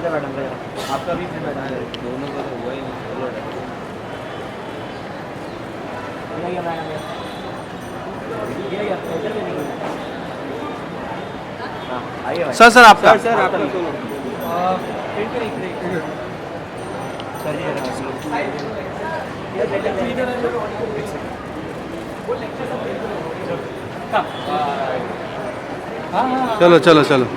दे madam का आपका भी मैडम दोनों का तो हुआ ही नहीं बोलो ये मैडम ये इधर भी नहीं हाँ आइए भाई सर आपका सर आपका सोलो सर जी चलो चलो चलो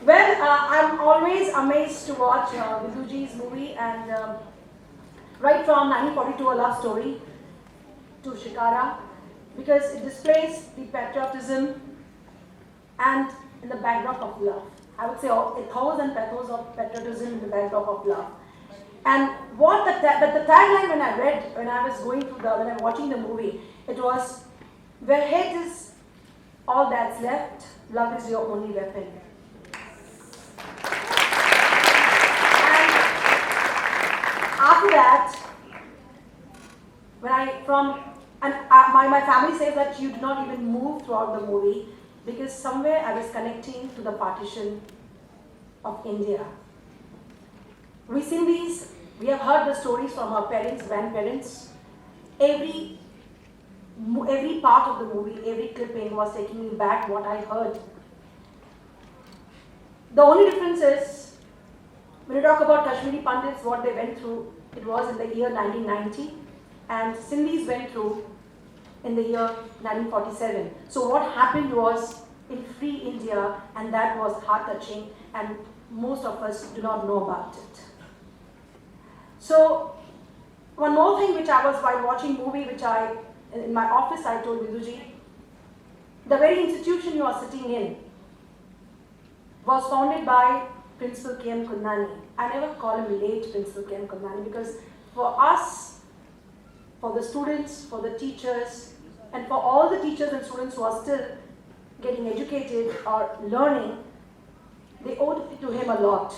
Well, I'm always amazed to watch Vidhuji's movie, and right from 1942, A Love Story, to Shikara, because it displays the patriotism and in the backdrop of love. I would say ethos and pathos of patriotism in the backdrop of love. And what the tagline when I was going through when I'm watching the movie, it was, where hate is all that's left, love is your only weapon. And after that, my family says that you did not even move throughout the movie because somewhere I was connecting to the partition of India. We have heard the stories from our parents, grandparents. Every part of the movie, every clipping was taking me back what I heard. The only difference is, when you talk about Kashmiri Pandits, what they went through, it was in the year 1990, and Sindhis went through in the year 1947. So what happened was in free India, and that was heart-touching, and most of us do not know about it. So one more thing which I was, while watching movie, in my office I told Vidhuji, the very institution you are sitting in was founded by Principal K.M. Kundnani. I never call him late Principal K.M. Kundnani because for us, for the students, for the teachers, and for all the teachers and students who are still getting educated or learning, they owed to him a lot.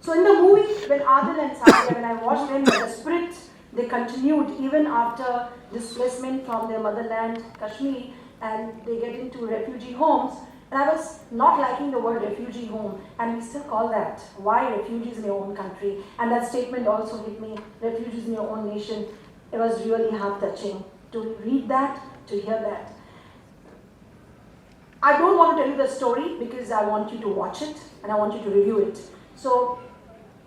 So in the movie, when Adil and Sadia, when I watched them, the spirit, they continued even after displacement from their motherland, Kashmir, and they get into refugee homes. And I was not liking the word refugee home, and we still call that. Why refugees in your own country? And that statement also hit me, refugees in your own nation. It was really heart-touching to read that, to hear that. I don't want to tell you the story because I want you to watch it and I want you to review it. So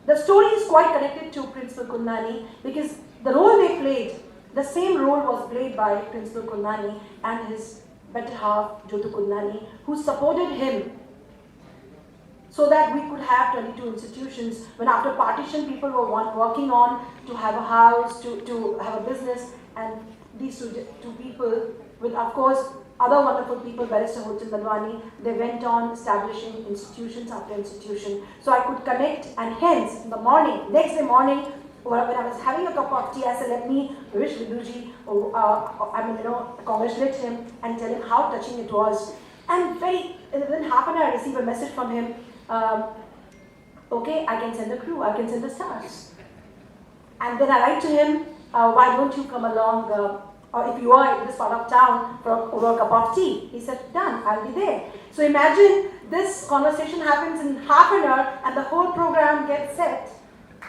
the story is quite connected to Principal Kundnani because the role they played, the same role was played by Principal Kundnani and his better half, Jyotu Kundnani, who supported him so that we could have 22 institutions when after partition people were working on to have a house, to have a business, and these two people with, of course, other wonderful people, Barrister Hochand Dalwani, they went on establishing institutions after institution. So I could connect, and hence, in the morning, next day morning, when I was having a cup of tea, I said, let me wish Vidhuji, congratulate him and tell him how touching it was. And within half an hour, I received a message from him, okay, I can send the crew, I can send the stars. And then I write to him, why don't you come along, or if you are in this part of town over a cup of tea. He said, done, I'll be there. So imagine this conversation happens in half an hour and the whole program gets set.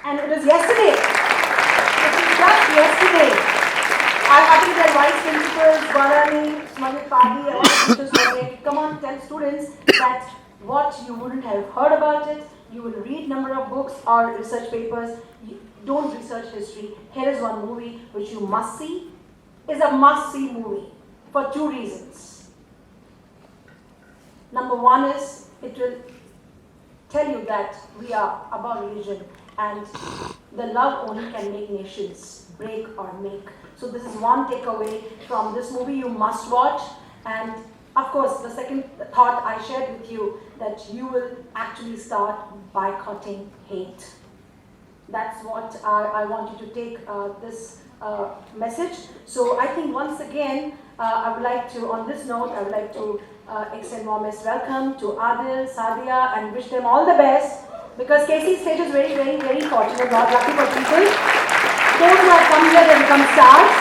And it was yesterday. It was just yesterday. I think their vice principals, Balani, Smagit Padi, all the teachers were there. Come on, tell students that what you wouldn't have heard about it, you will read number of books or research papers. You don't research history. Here is one movie which you must see. Is a must-see movie for two reasons. Number one is, it will tell you that we are above religion and the love only can make nations break or make. So this is one takeaway from this movie you must watch. And of course, the second thought I shared with you, that you will actually start boycotting hate. That's what I want you to take this message. So I think once again, I would like to, on this note, I would like to extend warmest welcome to Adil, Sadia, and wish them all the best. Because KC stage is very, very, very fortunate, not lucky for people. Those who have come here, they become stars.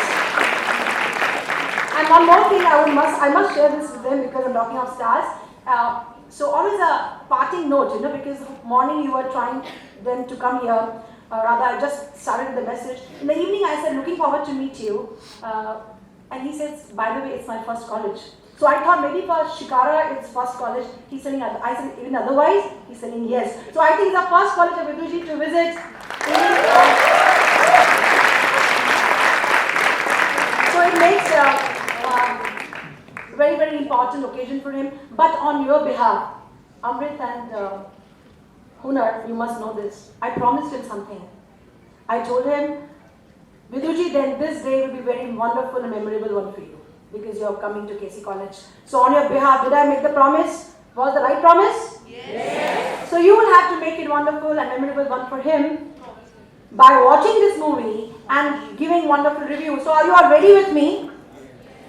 And one more thing, I must share this with them because I'm talking of stars. So always a parting note, because morning you were trying them to come here. Rather, I just started the message. In the evening, I said, looking forward to meet you. And he says, by the way, it's my first college. So I thought maybe for Shikara, it's first college. He's saying, I said, even otherwise, he's saying yes. So I think it's the first college of Viduji to visit. So it makes a very, very important occasion for him. But on your behalf, Amrit and Hunar, you must know this. I promised him something. I told him, Viduji, then this day will be very wonderful and memorable one for you. Because you are coming to KC College. So on your behalf, did I make the promise? Was the right promise? Yes. So you will have to make it wonderful and memorable one for him by watching this movie and giving wonderful review. So are you all ready with me?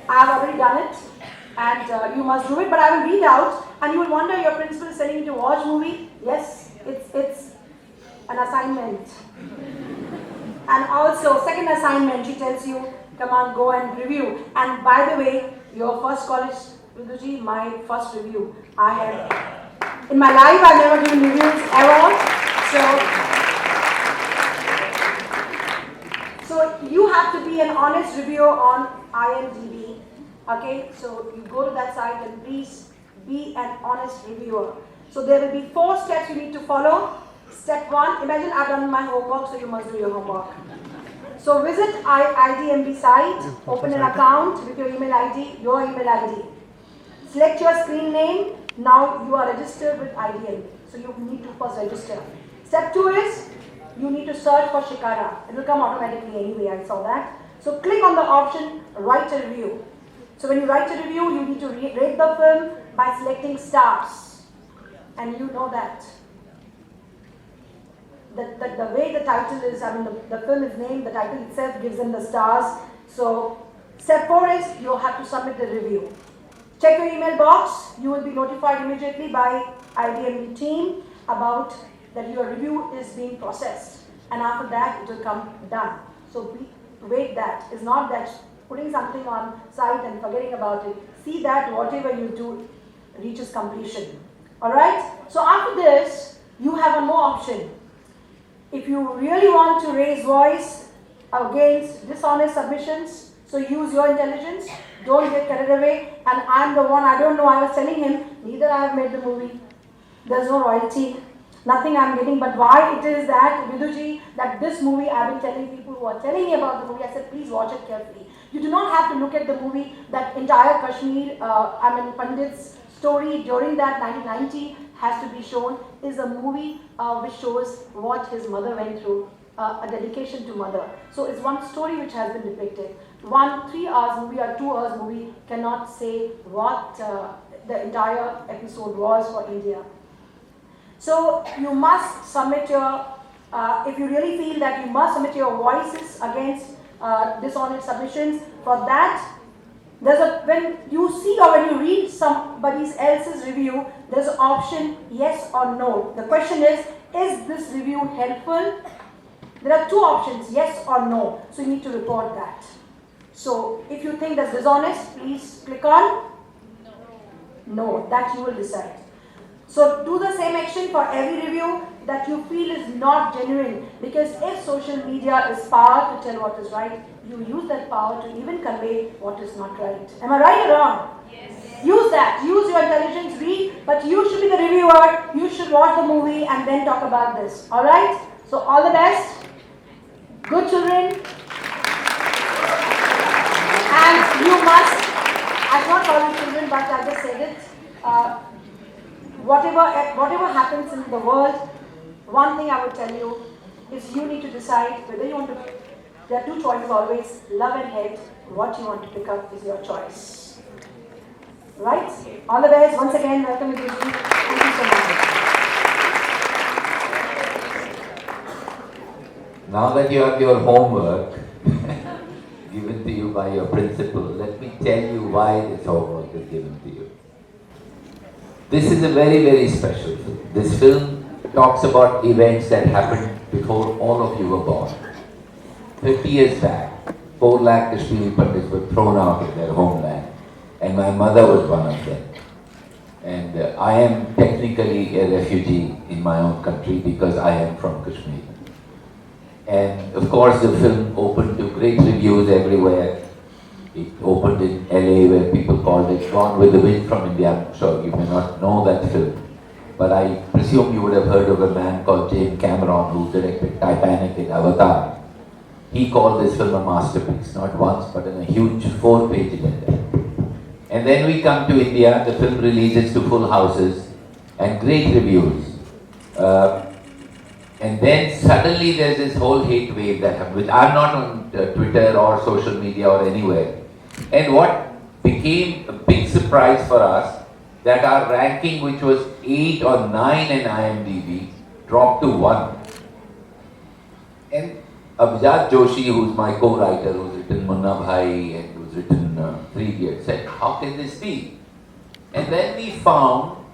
I have already done it and you must do it, but I will read out and you will wonder your principal is telling you to watch movie. Yes, it's an assignment. And also, second assignment, she tells you, come on, go and review. And by the way, your first college, Viduji, my first review. In my life, I've never given reviews ever. So you have to be an honest reviewer on IMDb. Okay, so you go to that site and please be an honest reviewer. So there will be 4 steps you need to follow. Step 1, imagine I've done my homework, so you must do your homework. So visit IDMB site, open an account with your email ID, Select your screen name. Now you are registered with IDMB. So you need to first register. Step 2 is, you need to search for Shikara. It will come automatically anyway, I saw that. So click on the option, write a review. So when you write a review, you need to rate the film by selecting stars. And you know that. The way the title is, the film is named, the title itself gives them the stars. So step 4 is you have to submit the review. Check your email box. You will be notified immediately by IDMB team about that your review is being processed. And after that, it will come done. So wait that. It's not that putting something on site and forgetting about it. See that whatever you do reaches completion. Alright? So after this, you have one more option. If you really want to raise voice against dishonest submissions, so use your intelligence, don't get carried away. And I'm the one, I don't know, I was telling him, neither I have made the movie. There's no royalty, nothing I'm getting, but why it is that, Viduji, that this movie, I've been telling people who are telling me about the movie, I said, please watch it carefully. You do not have to look at the movie, that entire Kashmir, Pandit's story during that 1990 has to be shown, is a movie which shows what his mother went through, a dedication to mother. So it's one story which has been depicted. One 3 hours movie or 2 hours movie cannot say what the entire episode was for India. So you must submit your, if you really feel that you must submit your voices against dishonest submissions, for that, when you see or when you read somebody else's review, there's an option yes or no. The question is this review helpful? There are 2 options, yes or no. So you need to report that. So if you think that's dishonest, please click on no. That you will decide. So do the same action for every review that you feel is not genuine. Because if social media is power to tell what is right, you use that power to even convey what is not right. Am I right or wrong? Yes. Use that. Use your intelligence, read, but you should be the reviewer. You should watch the movie and then talk about this. Alright? So all the best. Good children. And you must, I've not called you children, but I just said it. Whatever happens in the world, one thing I would tell you is you need to decide whether you want to. There are 2 choices always, love and hate. What you want to pick up is your choice. Right? All the best. Once again, welcome to Viduji. Thank you so much. Now that you have your homework given to you by your principal, let me tell you why this homework is given to you. This is a very, very special film. This film talks about events that happened before all of you were born. 50 years back, 4 lakh Kashmiri Pandits were thrown out of their homeland, and my mother was one of them. And I am technically a refugee in my own country because I am from Kashmir. And of course the film opened to great reviews everywhere. It opened in LA where people called it Gone with the Wind from India. I'm sure you may not know that film. But I presume you would have heard of a man called James Cameron who directed Titanic and Avatar. He called this film a masterpiece, not once but in a huge 4-page agenda. And then we come to India, the film releases to full houses and great reviews. And then suddenly there's this whole hate wave that happens. I'm not on Twitter or social media or anywhere. And what became a big surprise for us, that our ranking, which was 8 or 9 in IMDb, dropped to 1. And Abhijat Joshi, who's my co-writer, who's written Munna Bhai and who's written Three Idiots, said, how can this be? And then we found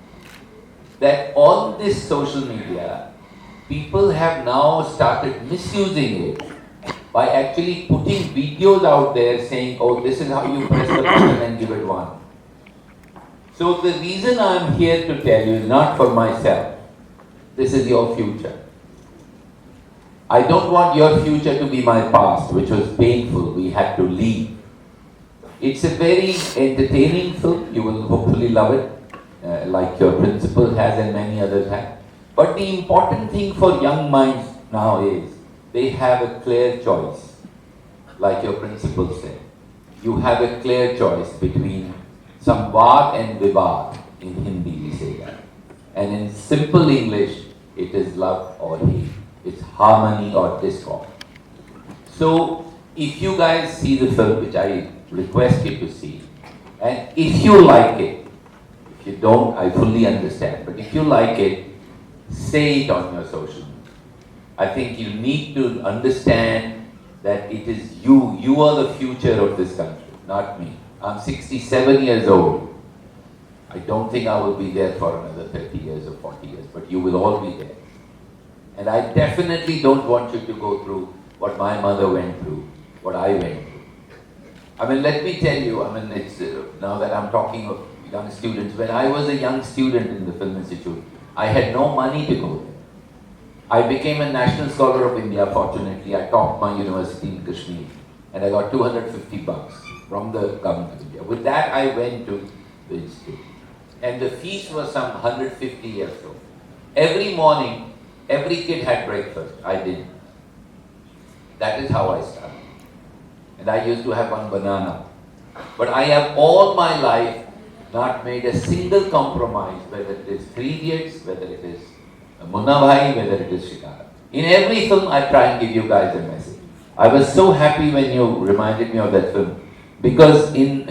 that on this social media, people have now started misusing it by actually putting videos out there saying, oh, this is how you press the button and give it 1. So the reason I'm here to tell you is not for myself. This is your future. I don't want your future to be my past, which was painful. We had to leave. It's a very entertaining film. You will hopefully love it, like your principal has and many others have. But the important thing for young minds now is they have a clear choice. Like your principal said, you have a clear choice between Samvad and Vivad. In Hindi we say that. And in simple English, it is love or hate. It's harmony or discord. So if you guys see the film, which I request you to see, and if you like it, if you don't, I fully understand, but if you like it, say it on your social media. I think you need to understand that it is you. You are the future of this country, not me. I'm 67 years old. I don't think I will be there for another 30 years or 40 years, but you will all be there. And I definitely don't want you to go through what my mother went through, what I went through. I mean, let me tell you, I mean, it's, now that I'm talking of young students, when I was a young student in the Film Institute, I had no money to go there. I became a National Scholar of India, fortunately. I topped my university in Kashmir, and I got $250 from the government of India. With that, I went to the institute. And the fees was some 150 or so. Every morning, every kid had breakfast. I didn't. That is how I started. And I used to have one banana. But I have all my life not made a single compromise, whether it is Three Idiots, whether it is Munna Bhai, whether it is Shikara. In every film, I try and give you guys a message. I was so happy when you reminded me of that film. Because in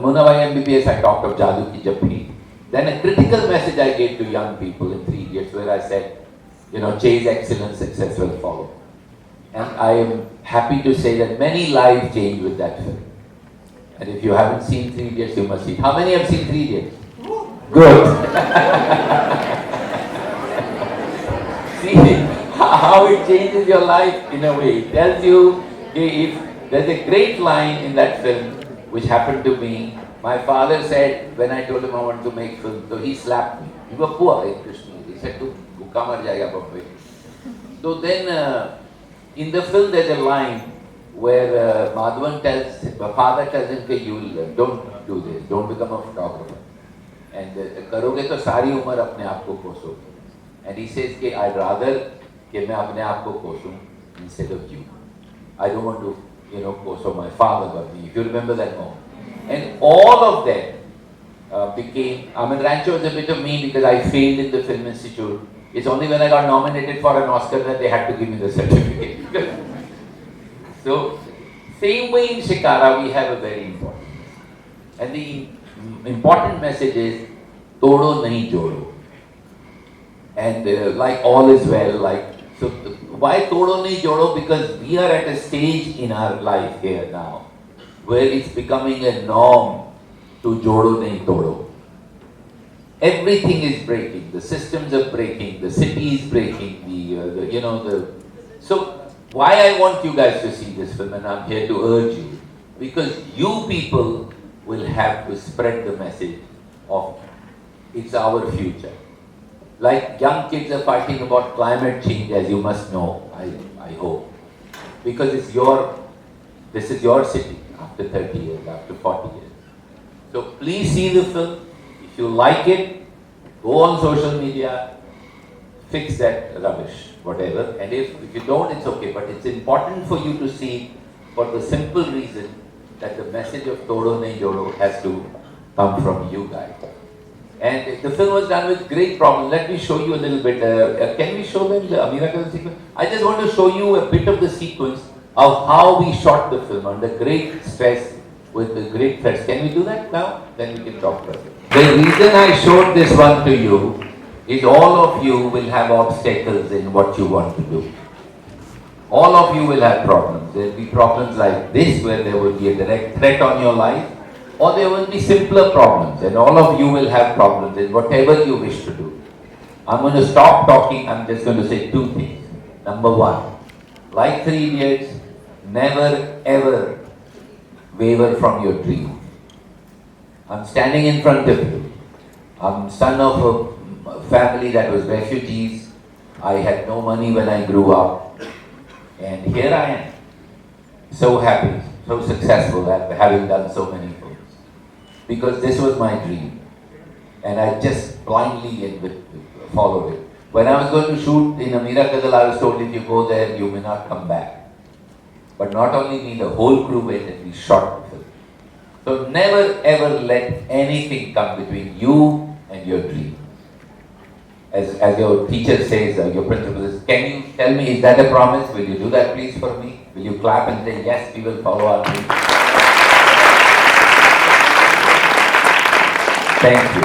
Munna Bhai MBBS, I talked of Jadoo Ki Jappi. Then a critical message I gave to young people in Three Idiots, where I said, you know, chase excellence, success will follow. And I am happy to say that many lives changed with that film. And if you haven't seen Three Idiots, you must see. How many have seen Three Idiots? Good. See how it changes your life in a way. It tells you, if there's a great line in that film which happened to me. My father said, when I told him I want to make film, so he slapped me. We were poor in Kashmir. He said, "Tu bhukka mar jayega Bombay." So then, in the film, there's a line where Madhavan tells, my father tells him, "You don't do this. Don't become a photographer. And karoge to sari umar apne aap ko koso." And he says, "I'd rather कि मैं अपने आप को कोसूं instead of you. I don't want to, koso my father but me." If you remember that moment. And all of them became, Rancho was a bit of me because I failed in the Film Institute. It's only when I got nominated for an Oscar that they had to give me the certificate. So, same way in Shikara, we have a very important message. And the important message is, Todo nahi jodo. And like all is well, so why Todo nahi jodo? Because we are at a stage in our life here now, where it's becoming a norm to jodo nahi todo. everything is breaking. The systems are breaking. The city is breaking. So why I want you guys to see this film, and I'm here to urge you, because you people will have to spread the message of it's our future. Like young kids are fighting about climate change, as you must know, I hope, because this is your city after 30 years, after 40 years. So please see the film. If you like it, go on social media, fix that rubbish, whatever. And if you don't, it's okay. But it's important for you to see for the simple reason that the message of Todo Ne Jodo has to come from you guys. And the film was done with great problem. Let me show you a little bit. Can we show them the Ameera Kazal sequence? I just want to show you a bit of the sequence of how we shot the film under great stress with the great threats. Can we do that now? Then we can talk about it. The reason I showed this one to you is all of you will have obstacles in what you want to do. All of you will have problems. There will be problems like this where there will be a direct threat on your life, or there will be simpler problems, and all of you will have problems in whatever you wish to do. I'm going to stop talking. I'm just going to say two things. Number one, like Three Idiots, never ever waver from your dream. I'm standing in front of you. I'm son of a family that was refugees. I had no money when I grew up. And here I am, so happy, so successful at having done so many films. Because this was my dream. And I just blindly followed it. When I was going to shoot in Ameera Kazal, I was told if you go there, you may not come back. But not only me, the whole crew went and we shot the film. So never ever let anything come between you and your dream. As your teacher says, your principal says, can you tell me, is that a promise? Will you do that please for me? Will you clap and say, yes, we will follow our dream? Thank you.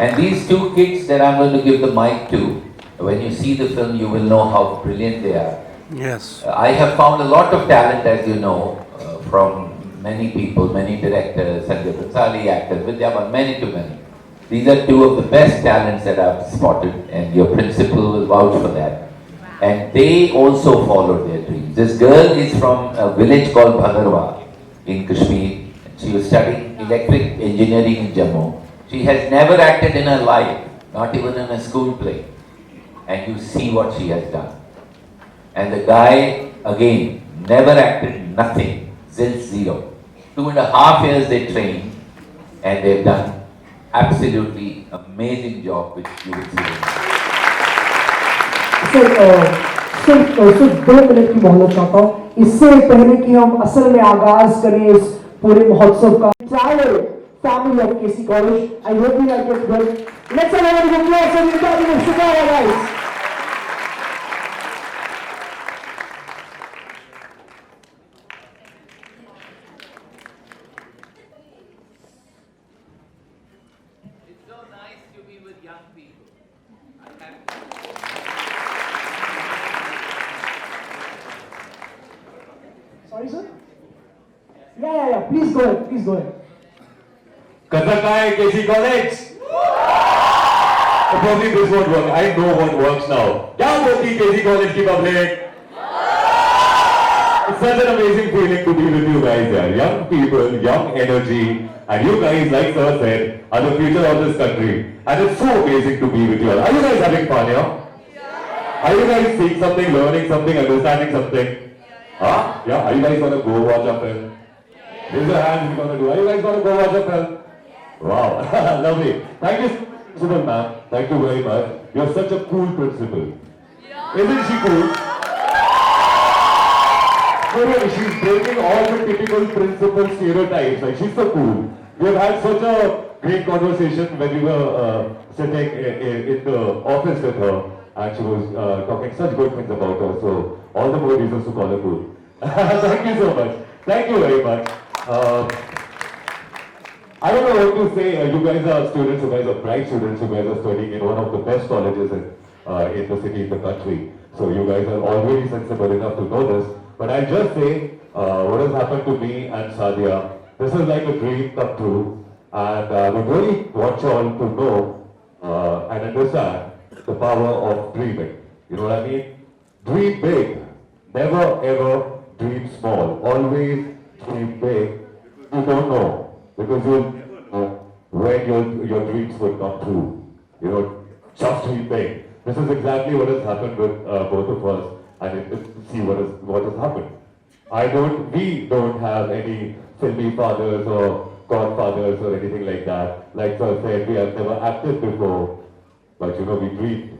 And these two kids that I'm going to give the mic to, when you see the film, you will know how brilliant they are. Yes. I have found a lot of talent, as you know, from many people, many directors, Sanjay Bhansali, actors, Vidyavan, many to many. These are two of the best talents that I've spotted, and your principal will vouch for that. And they also followed their dreams. This girl is from a village called Bhagarwa in Kashmir. She was studying electric engineering in Jammu. She has never acted in her life, not even in a school play. And you see what she has done. And the guy, again, never acted, nothing, zero. 2.5 years they trained, and they've done absolutely amazing job, which you will see. सिर्फ 2 minute की मोहलत चाहता हूँ इससे पहले कि हम असल में आगाज करें इस पूरे महोत्सव का. Entire family of KC College, I hope you like it well. Let's have a round of applause for the Academy of Shikara, guys. It's so nice to be with young people. Sorry, sir? Yeah. Please go ahead. Kazakai KC College. Probably this won't work. I know what works now. क्या बोलती KC College की public? It's such an amazing feeling to be with you guys here. Young people, young energy, and you guys, like sir said, are the future of this country. And it's so amazing to be with you all. Are you guys having fun here? Yeah. Are you guys seeing something, learning something, understanding something? Huh? Yeah. Are you guys gonna go watch a film? Raise your hands if you're gonna do. Are you guys gonna go watch a film? Wow, lovely. Thank you, Principal ma'am. Thank you very much. You're such a cool principal. Isn't she cool? No, she's breaking all the typical principal stereotypes. Like, she's so cool. We have had such a great conversation when we were sitting in the office with her, and she was talking such good things about her. So, all the more reasons to call her cool. Thank you so much. Thank you very much. I don't know what to say. You guys are students, you guys are bright students, you guys are studying in one of the best colleges in the city, in the country. So you guys are already sensible enough to know this. But I'll just say, what has happened to me and Sadia, this is like a dream come true. And I would really want you all to know and understand the power of dreaming. You know what I mean? Dream big. Never ever dream small. Always dream big. You don't know because you'll know when your dreams will come true. You know, just dream big. This is exactly what has happened with both of us, and see what has happened. We don't have any filmy fathers or godfathers or anything like that. Like I said, we have never acted before, but you know, we dreamed.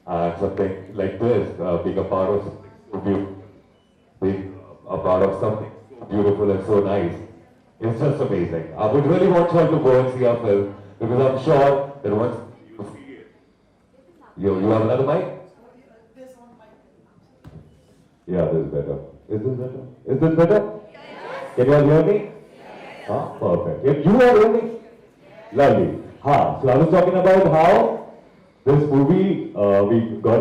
And something like this, being a part of something beautiful and so nice, it's just amazing. I would really want you all to go and see our film, because I'm sure that once you see it, you have another mic? Yeah, this is better. Is this better? Is this better? Yes. Can you all hear me? Yes. Huh? Perfect. Can you all hear me? Lovely. So I was talking about how this movie, we got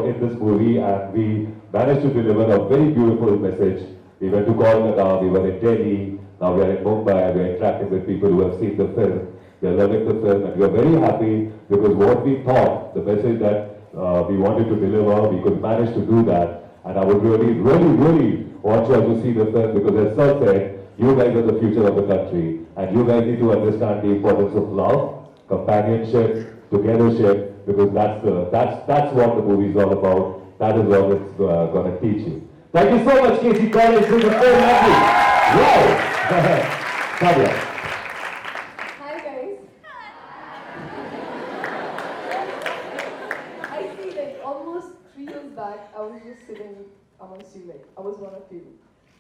in this movie and we managed to deliver a very beautiful message. We went to Kolkata, we were in Delhi, now we are in Mumbai, we are interacting with people who have seen the film. They are loving the film and we are very happy because what we thought, the message that we wanted to deliver, we could manage to do that. And I would really want you all to see the film because as Sir said, you guys are the future of the country and you guys need to understand the importance of love, companionship, togethership, because that's what the movie is all about. That is what it's going to teach you. Thank you so much, Casey College. This is so lovely. Wow. Kavya. Hi guys. I see, like almost 3 years back, I was just sitting amongst you, like I was one of you.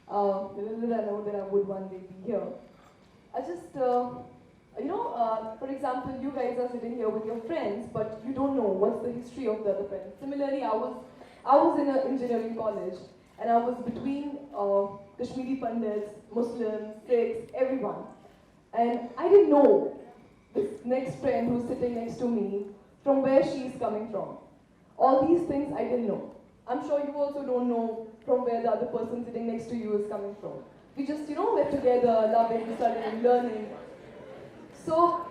Little did I know that I would one day be here. I just, for example, you guys are sitting here with your friends, but you don't know what's the history of the other friends. Similarly, I was in an engineering college, and I was between Kashmiri Pandits, Muslims, Sikhs, everyone. And I didn't know this next friend who's sitting next to me, from where she is coming from. All these things I didn't know. I'm sure you also don't know from where the other person sitting next to you is coming from. We just, we're together, loving, studying, learning. So,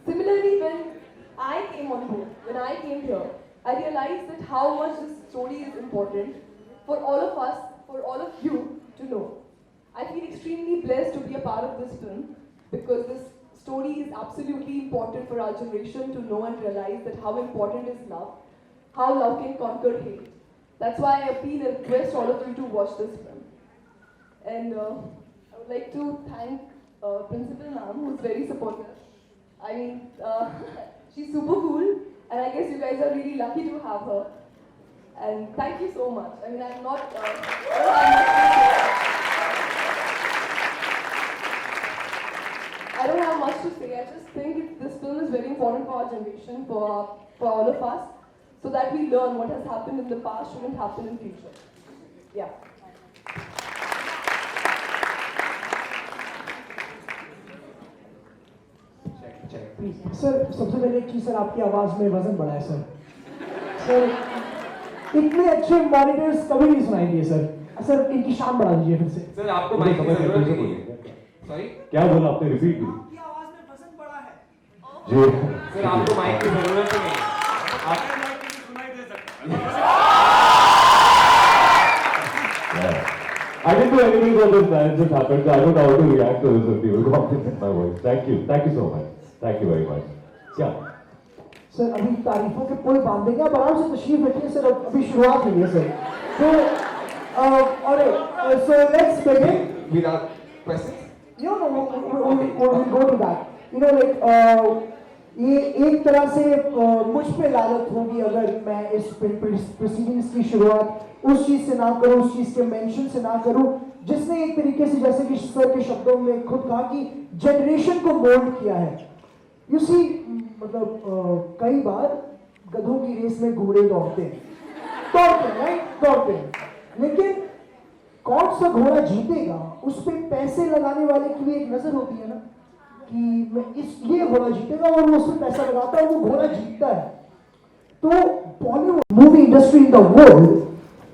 similarly, when I came on board, when I came here, I realized that how much this story is important for all of us, for all of you to know. I feel extremely blessed to be a part of this film because this story is absolutely important for our generation to know and realize that how important is love, how love can conquer hate. That's why I appeal and request all of you to watch this film. And I would like to thank Principal Ma'am, who's very supportive. I mean, she's super cool, and I guess you guys are really lucky to have her. And thank you so much. I mean, I'm not. I don't have much to say. I just think this film is very important for our generation, for all of us, so that we learn what has happened in the past shouldn't happen in future. Yeah. Sir सबसे पहले एक चीज sir आपकी आवाज में वजन बढ़ा है सर इतने अच्छे मॉनिटर्स कभी नहीं सुनाई दिए सर इनकी शान बढ़ा दीजिए फिर से सर आपको माइक की जरूरत नहीं है सॉरी क्या बोला आपने रिपीट की आपकी आवाज में वजन बढ़ा है जी सर आपको माइक की जरूरत नहीं है आप माइक में सुनाई दे सकता I didn't do anything for this man, it just happened, so I don't know how to react to this when people compliment my voice. Thank you so much. Thank you very much. Yeah. Sir अभी तारीफों के पुल बांधेंगे आप आराम से तशरीफ रखिए sir अभी शुरुआत हुई है सर तो so let's begin without questions we'll go to that ये एक तरह से मुझ पे लानत होगी अगर मैं इस प्रोसीडिंग्स की शुरुआत उस चीज से ना करूं उस चीज के मेंशन से ना करूं जिसने एक तरीके से जैसे कि सर के शब्दों में खुद कहा कि जनरेशन को मोल्ड किया है यू सी मतलब कई बार गधों की रेस में घोड़े दौड़ते हैं लेकिन कौन सा घोड़ा जीतेगा उस पे पैसे लगाने वाले की भी एक नजर होती है ना कि ये घोड़ा जीतेगा और वो उसमें पैसा लगाता है वो घोड़ा जीतता है तो Bollywood movie industry in the world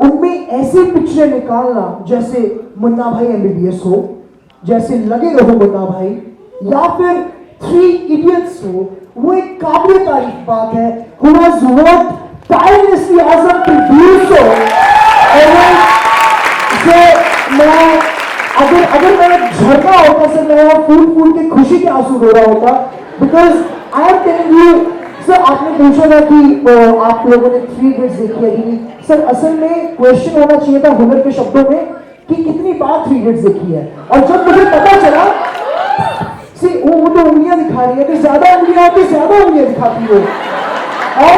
उनमें ऐसी पिक्चरें निकालना जैसे मुन्ना भाई MBBS हो जैसे लगे रहो मुन्ना भाई या फिर 3 Idiots हो वो एक काबिल तारीफ बात है, who has worked tirelessly as a producer. मैं अगर मैं झरना होता सर, मैं फूल के खुशी के आंसू रो रहा होता, because I am telling you sir. आपने पूछा था कि आप लोगों ने 3 इडियट्स देखी है कि नहीं। सर असल में क्वेश्चन होना चाहिए था हुनर के शब्दों में कि कितनी बार 3 इडियट्स देखी है। और जब मुझे पता चला वो तो उंगलियां दिखा रही है, तो ज्यादा उंगलियां होती ज्यादा उंगलियां दिखाती हो। और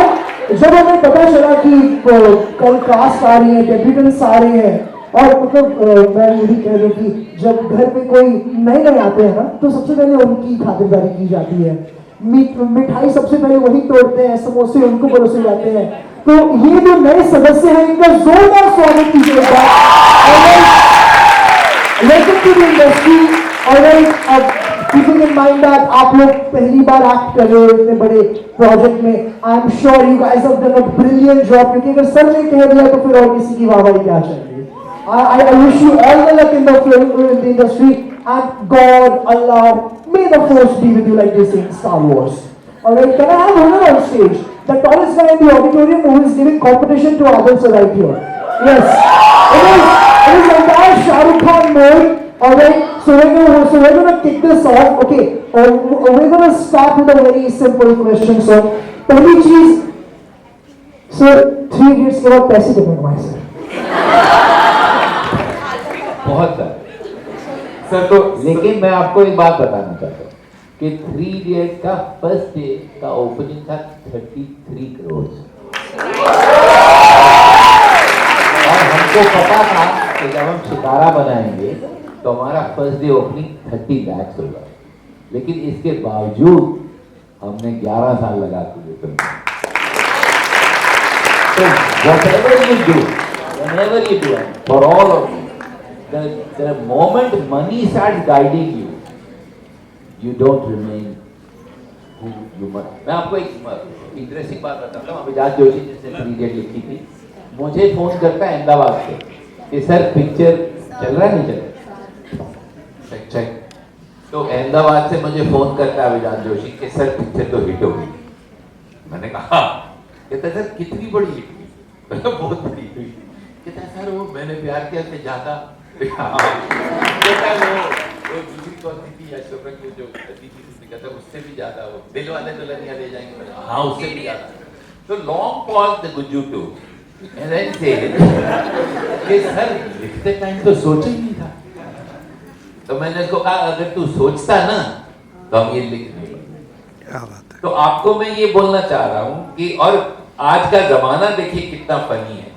जब हमें पता चला कि कल कास्ट आ रही है, डेब्यूटेंट्स आ रहे हैं, और मतलब मैं यही कह रही हूँ कि जब घर पे कोई नए आते हैं ना, तो सबसे पहले उनकी खातिरदारी की जाती है। मिठाई सबसे पहले वही तोड़ते हैं, समोसे उनको परोसे जाते हैं। तो ये जो नए सदस्य हैं, इनका जोरदार स्वागत कीजिएगा। Welcome to the industry. और कीपिंग इन माइंड दैट आप लोग पहली बार एक्ट कर रहे हो इतने बड़े प्रोजेक्ट में, I am sure you guys have done a brilliant job, क्योंकि अगर सर ने कह दिया तो फिर और किसी की वाहवाही क्या चाहिए। I wish you all the luck in the film industry, and God, Allah, may the force be with you like they say in Star Wars. Alright, can I have honor on stage? The tallest guy in the auditorium who is giving competition to others right here. Yes, it is entire Shah Rukh Khan mode. Alright, so we're gonna kick this off. Okay, we're gonna start with a very simple question. So, पहली चीज, sir, 3 idiots के बाद पैसे कितने कमाए sir? बहुत सारे sir तो लेकिन मैं आपको एक बात बताना चाहता हूँ कि 3 इडियट्स का फर्स्ट डे का ओपनिंग था 33 करोड़। और हमको पता था कि जब हम शिकारा बनाएंगे तो हमारा फर्स्ट डे ओपनिंग 30 लाख होगा, लेकिन इसके बावजूद हमने 11 साल लगा के फिल्म। तो whatever you do, whenever you do, for all of you, the moment money starts guiding you, you don't remain who you must. मैं आपको एक इंटरेस्टिंग बात बताता हूँ। अभिजात जोशी जिसने 3 इडियट लिखी थी, मुझे फोन करता है अहमदाबाद से कि सर पिक्चर चल रहा है नहीं चल रहा, चेक। तो अहमदाबाद से मुझे फोन करता है अभिजात जोशी कि सर पिक्चर तो हिट हो गई। मैंने कहा, कहता सर कितनी बड़ी हिट हुई? बहुत बड़ी हुई। कहता सर वो मैंने प्यार किया से ज्यादा। कहता वो दूसरी कौन सी थी अशोका की जो कहता उससे भी ज्यादा, वो दिल वाले दुल्हनिया ले जाएंगे, हाँ उससे भी ज्यादा। तो long pause the Gujju two and then said कि सर लिखते टाइम तो सोचा ही नहीं था। तो मैंने उसको कहा अगर तू सोचता ना तो हम ये लिख नहीं पाते। क्या बात है। तो आपको मैं ये बोलना चाह रहा हूँ कि और आज का जमाना देखिए कितना फनी है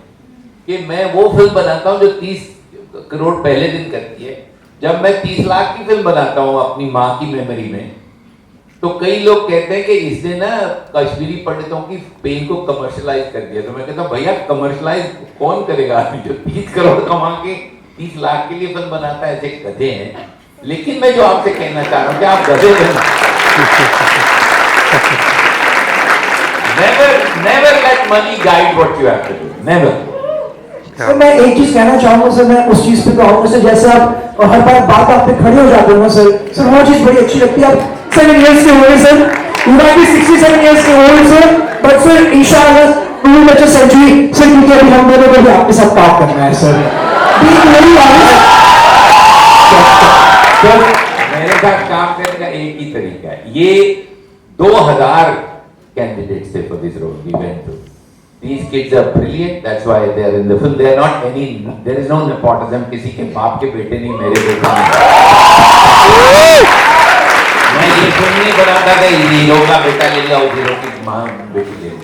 कि मैं वो फिल्म बनाता हूँ जो 30 करोड़ पहले दिन करती है। जब मैं 30 लाख की फिल्म बनाता हूँ अपनी माँ की मेमोरी में, तो कई लोग कहते हैं कि इसने ना कश्मीरी पंडितों की पेन को कमर्शलाइज कर दिया। तो मैं कहता हूँ भैया कमर्शलाइज कौन करेगा? जो 30 करोड़ कमा के 30 लाख के लिए फिल्म बनाता है, ऐसे गधे हैं। लेकिन मैं जो आपसे कहना चाह रहा हूँ कि आप गधे never let money guide what you have to do. Never. Sir मैं एक चीज कहना चाहूंगा सर, मैं उस चीज पे कहूंगा सर, जैसे आप हर बार बात आप पे खड़े हो जाते हो ना सर वो चीज बड़ी अच्छी लगती है। आप 7 years के हुए sir, you might be 67 years के ओल्ड सर, बट सर इंशाल्लाह we will make a century sir, क्योंकि अभी हम दोनों को भी आपके साथ काम करना है सर। मेरे साथ काम करने का एक ही तरीका है। ये 2000 candidates थे for this role we went through. These kids are brilliant. That's why they are in the film. They are not any. There is no nepotism. किसी के बाप के बेटे नहीं, मेरे बेटे नहीं। मैं ये फिल्म नहीं बनाता था हीरो का बेटा ले लिया, उस हीरो की माँ बेटी ले ली।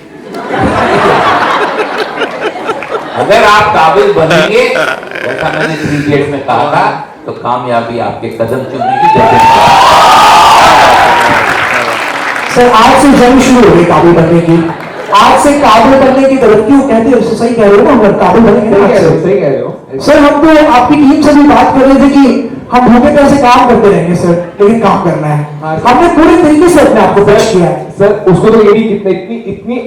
अगर आप काबिल बनेंगे, जैसा मैंने 3 इडियट्स में कहा था, तो कामयाबी आपके कदम चूमने की जरूरत सर आज से जंग शुरू हो गई काबिल बनने की। आज से काबिल बनने की तरफ क्यों कहते हैं? सही कह रहे हो ना, हम काबिल बनेंगे। सही कह रहे हो सर हम तो आपकी टीम से भी बात कर रहे थे कि हम भूखे प्यासे काम करते रहेंगे सर, लेकिन काम करना है। हमने पूरे तरीके से अपने आपको पेश किया है सर। उसको तो एडी कितना इतनी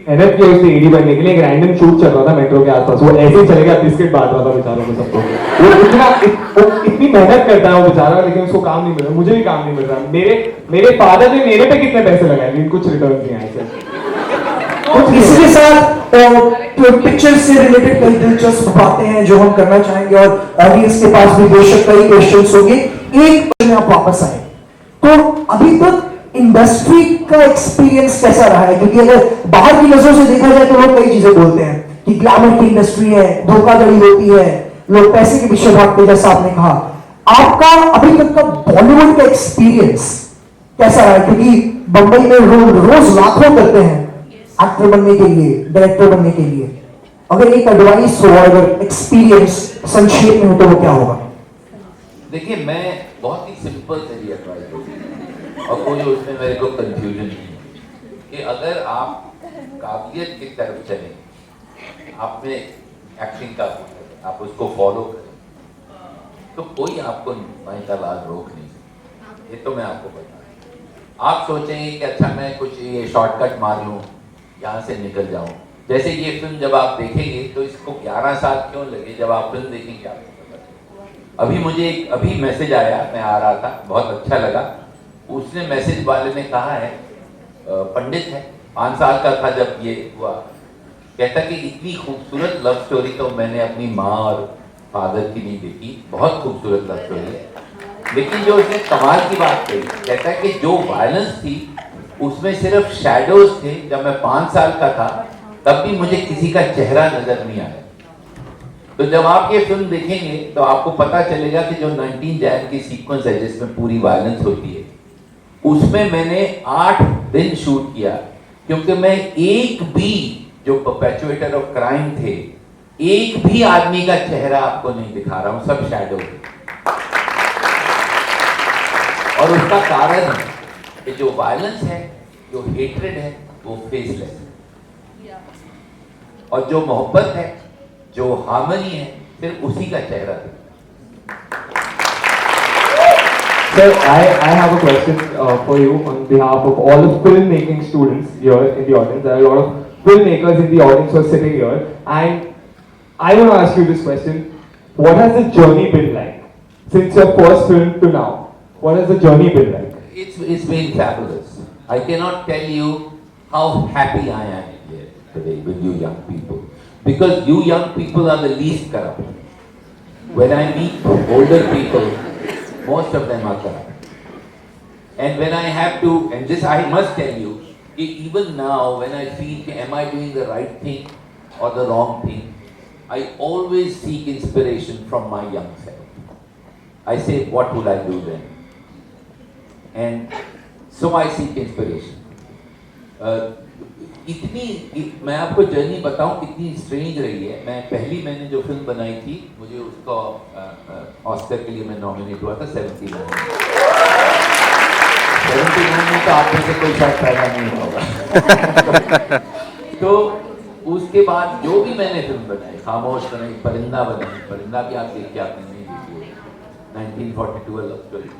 मेहनत की उसने एडी बनने के लिए। एक रैंडम शूट चल रहा था मेट्रो के आसपास, वो ऐसे ही चलेगा, बिस्किट बांट रहा था बेचारों को सबको। वो इतनी इतनी मेहनत करता है वो बेचारा, लेकिन उसको काम नहीं मिल रहा, मुझे भी काम नहीं मिल रहा। मेरे फादर ने मेरे पे कितने पैसे लगाए लेकिन कुछ रिटर्न नहीं आए सर। तो इसी के साथ पिक्चर से रिलेटेड कई दिलचस्प बातें हैं जो हम करना चाहेंगे और ऑडियंस के पास भी बेशक कई क्वेश्चंस होंगे। एक क्वेश्चन आप वापस आए तो अभी तक इंडस्ट्री का एक्सपीरियंस कैसा रहा है? क्योंकि अगर बाहर की नजरों से देखा जाए तो लोग कई चीजें बोलते हैं कि ग्लैमर की इंडस्ट्री है, धोखाधड़ी होती है, लोग पैसे के पीछे भागते, जैसा आपने कहा। आपका अभी तक का बॉलीवुड का एक्सपीरियंस कैसा रहा है? क्योंकि बंबई में रोज लाखों करते हैं एक्टर बनने के लिए, डायरेक्टर बनने के लिए। अगर एक एडवाइस हो, अगर एक्सपीरियंस संक्षेप में हो तो वो क्या होगा? देखिए, मैं बहुत ही सिंपल तरीके एडवाइस दूंगा और कोई उसमें मेरे को कंफ्यूजन नहीं है कि अगर आप काबिलियत की तरफ चलें, आप में एक्टिंग का आप उसको फॉलो करें तो कोई आपको माशाल्लाह रोक नहीं सकता। ये तो मैं आपको बता रहा हूं। आप सोचेंगे कि अच्छा मैं कुछ ये शॉर्टकट मार लूं, यहाँ से निकल जाऊं। जैसे ये फिल्म जब आप देखेंगे तो इसको 11 साल क्यों लगे, जब आप फिल्म देखेंगे आपको पता चलेगा। अभी मुझे अभी मैसेज आया, मैं आ रहा था, बहुत अच्छा लगा। उसने मैसेज वाले ने कहा है, पंडित है, 5 साल का था जब ये हुआ, कहता कि इतनी खूबसूरत लव स्टोरी तो मैंने अपनी माँ और फादर की नहीं देखी, बहुत खूबसूरत लव स्टोरी है। लेकिन जो उसने कमाल की बात कही, कहता है कि जो वायलेंस थी उसमें सिर्फ शैडोज थे। जब मैं 5 साल का था तब भी मुझे किसी का चेहरा नजर नहीं आया। तो जब आप ये फिल्म देखेंगे तो आपको पता चलेगा कि जो 19 जैन की सीक्वेंस है जिसमें पूरी वायलेंस होती है, उसमें मैंने 8 दिन शूट किया, क्योंकि मैं एक भी जो परपेचुएटर ऑफ क्राइम थे, एक भी आदमी का चेहरा आपको नहीं दिखा रहा हूं, सब शैडो है। और उसका कारण है कि जो वायलेंस है, जो हेट्रेड है, वो फेसलेस है, और जो मोहब्बत है, जो हार्मनी है, सिर्फ उसी का चेहरा है। Sir, I have a question for you on behalf of all the filmmaking students here in the audience. There are a lot of filmmakers in the audience who are sitting here, and I want to ask you this question: what has the journey been like since your first film to now? What has the journey been like? It's been fabulous. I cannot tell you how happy I am here today with you young people, because you young people are the least corrupt. When I meet older people, most of them are corrupt. And when I have to, and this I must tell you, even now when I feel, am I doing the right thing or the wrong thing, I always seek inspiration from my young self. I say, what would I do then? And so I seek inspiration. मैं आपको journey बताऊं कितनी strange रही है। मैंने जो film बनाई थी, मुझे उसको ऑस्कर के लिए मैं नॉमिनेट हुआ था 79 में, तो आप में से कोई शायद पैदा नहीं होगा। तो उसके बाद जो भी मैंने फिल्म बनाई, खामोश बनाई, परिंदा बनाई, परिंदा भी आप देखिए, आपने नहीं देखी, 1942 लव स्टोरी।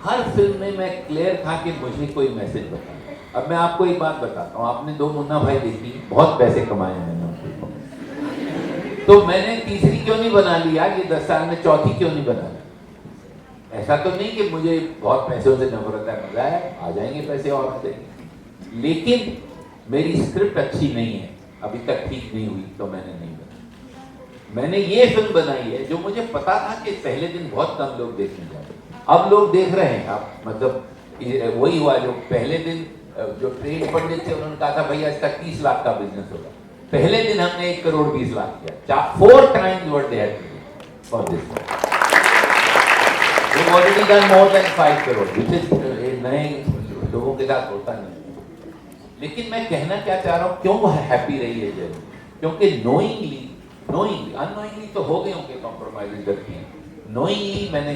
हर फिल्म में मैं क्लियर था कि मुझे कोई मैसेज बताना। अब मैं आपको एक बात बताता हूँ, आपने 2 मुन्ना भाई देखी, बहुत पैसे कमाए मैंने उनके, तो मैंने तीसरी क्यों नहीं बना लिया, ये 10 साल में चौथी क्यों नहीं बना लिया? ऐसा तो नहीं कि मुझे बहुत पैसों से नफरत है, मजा है, आ जाएंगे पैसे और आ जाएंगे, लेकिन मेरी स्क्रिप्ट अच्छी नहीं है, अभी तक ठीक नहीं हुई, तो मैंने नहीं बनाई। मैंने ये फिल्म बनाई है जो मुझे पता था कि पहले दिन बहुत कम लोग देखने जाते, अब लोग देख रहे हैं। आप मतलब वही हुआ जो पहले दिन जो ट्रेन पंडित थे, उन्होंने कहा था भैया इसका 30 लाख का बिजनेस होगा, पहले दिन हमने 1 करोड़ 20 लाख किया, 4 times what they had to do for this. We've already done more than 5 crore, which is नए लोगों के साथ होता नहीं। लेकिन मैं कहना क्या चाह रहा हूँ, क्यों हैप्पी रही है जर्नी? क्योंकि नोइंगली अननोइंगली तो हो गए होंगे कॉम्प्रोमाइज करती हैं, नोइंगली मैंने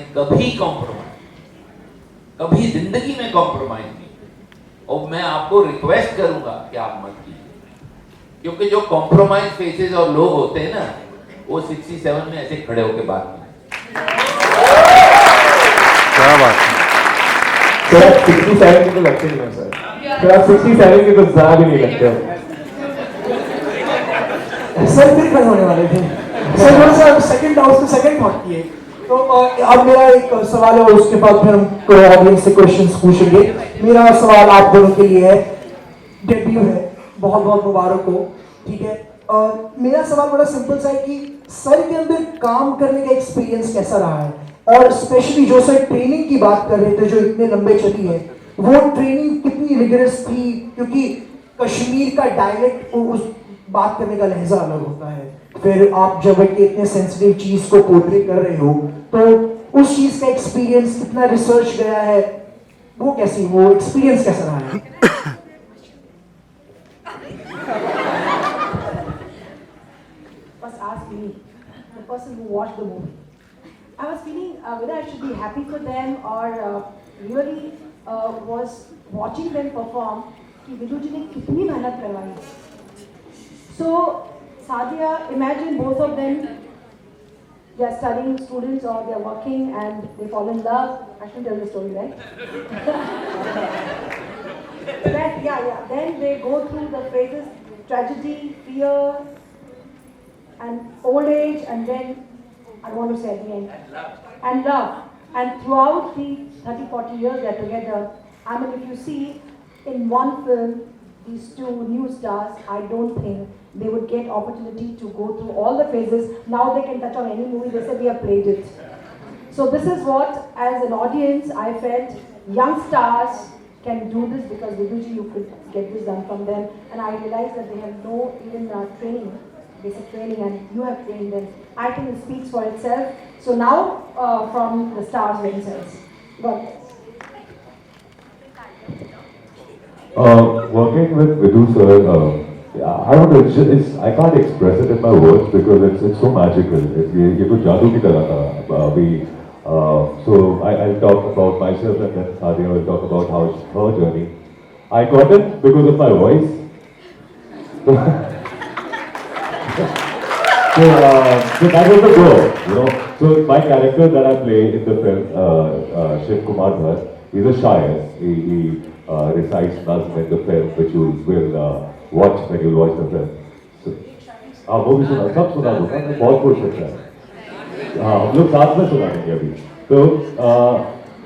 कभी जिंदगी में कॉम्प्रोमाइज नहीं। और मैं आपको रिक्वेस्ट करूंगा कि आप मत कीजिए, क्योंकि जो कॉम्प्रोमाइज फेसेस और लोग होते हैं ना, वो 67 में ऐसे खड़े होकर बात नहीं। क्या बात है सर, 67 के तो लगते नहीं है सर, तो आप 67 के तो ज़्यादा भी नहीं लगते हो सर फिर खड़े होने वाले थे सर, थोड़ा सा सेकंड हाउस में सेकंड थॉट किए तो अब मेरा एक सवाल है और उसके बाद फिर हम ऑडियंस से क्वेश्चंस पूछेंगे। मेरा सवाल आप दोनों के लिए है, डेब्यू है, बहुत बहुत मुबारक हो, ठीक है। और मेरा सवाल बड़ा सिंपल सा है कि सर के अंदर काम करने का एक्सपीरियंस कैसा रहा है, और स्पेशली जो सर ट्रेनिंग की बात कर रहे थे जो इतने लंबे चली है, वो ट्रेनिंग कितनी रिगरस थी, क्योंकि कश्मीर का डायलेक्ट, उस बात करने का लहजा अलग होता है। फिर आप जब एक इतने सेंसिटिव चीज को पोर्ट्रे कर रहे हो तो उस चीज का एक्सपीरियंस कितना रिसर्च गया है, वो एक्सपीरियंस कैसा रहा है? First ask me, the person who watched the movie. I was feeling whether I should be happy for them or really was watching them perform कि विदु जी ने कितनी मेहनत करवाई। So Sadia, imagine both of them, they are studying students or they are working and they fall in love. I shouldn't tell the story, right? Then they go through the phases, tragedy, fear, and old age, and then, I don't want to say at the end, and love. And throughout the 30-40 years they are together, I mean, if you see in one film, these two new stars, I don't think they would get opportunity to go through all the phases. Now they can touch on any movie, they say we have played it. So this is what, as an audience, I felt young stars can do this because Viduji, you could get this done from them. And I realized that they have no even training, basic training, and you have trained them. I think it speaks for itself. So now, from the stars themselves. God bless. Working with Vidu sir, I don't know, I can't express it in my words because it's so magical. ये कुछ जादू की तरह था। So I'll talk about myself and then Sadia will talk about how her journey. I got it because of my voice. So that was the goal, you know. So my character that I play in the film, Shiv Kumar Bhatt, he's a shair. He recites nazm in the film, which you will watch when you watch the film. So, वो भी सुना, सब सुना दो, मैं बहुत खुश होता है। हम लोग साथ में सुना देंगे अभी। तो